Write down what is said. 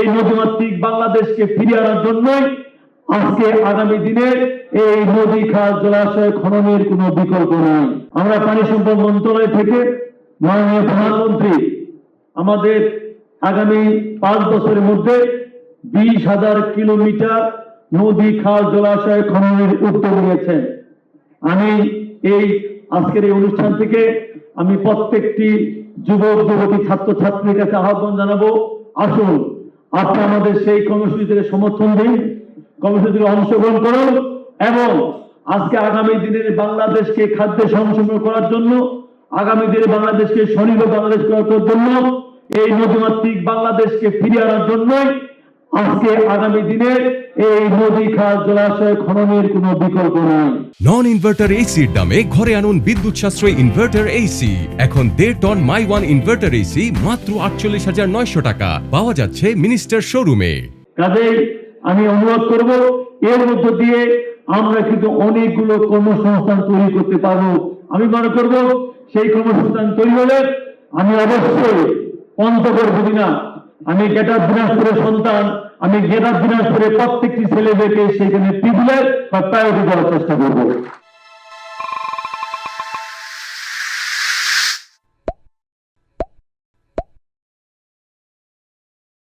এই নদীমাতৃক বাংলাদেশকে ফিরিয়ে আনার জন্যই আজকে আগামী দিনে এই নদী খাল জলাশয় খননের কোনো বিকল্প নাই। আমরা পানি সম্পদ মন্ত্রণালয় থেকে মাননীয় প্রধানমন্ত্রী আমাদের আগামী 5 বছরের মধ্যে 20,000 কিলোমিটার নদী খাল জলাশয় খননের উদ্যোগ নিয়েছেন। আমি এই আজকের এই অনুষ্ঠান থেকে আমি প্রত্যেকটি যুবক যুবতী ছাত্র ছাত্রীর কাছে আহ্বান জানাবো, আসুন আপনি আমাদের সেই কর্মসূচিতে সমর্থন দিন, কর্মসূচিতে অংশগ্রহণ করুন এবং আজকে আগামী দিনের বাংলাদেশকে খাদ্যে স্বয়ংসম্পূর্ণ করার জন্য, আগামী দিনে বাংলাদেশকে স্বনির্ভর বাংলাদেশ করার জন্য, এই নদীমাতৃক বাংলাদেশকে ফিরিয়ে আনার জন্যই আজকে আগামী দিনে এই নদী খাল জলাশয় খননের কোনো বিকল্প নাই। নন ইনভার্টার এসির দামে ঘরে আনুন বিদ্যুৎ সাশ্রয়ী ইনভার্টার এসি। এখন 1.5 টন মাই ওয়ান ইনভার্টার এসি মাত্র 48,900 টাকা পাওয়া যাচ্ছে মিনিস্টার শোরুমে। কাজেই আমি অনুরোধ করব, এর মধ্য দিয়ে আমরা কিন্তু অনেকগুলো কর্মসংস্থান তৈরি করতে পারবো। আমি মনে করব সেই কর্মসংস্থান তৈরি হলে আমি অবশ্যই পঞ্চগড় বুঝি না, আমি গেটার দিনাজপুরের সন্তান, আমি গেটার দিনাজপুরের প্রত্যেকটি ছেলে মেয়েকে সেখানে প্রিভিলেজ বা প্রায়োরিটি দেওয়ার চেষ্টা করবো।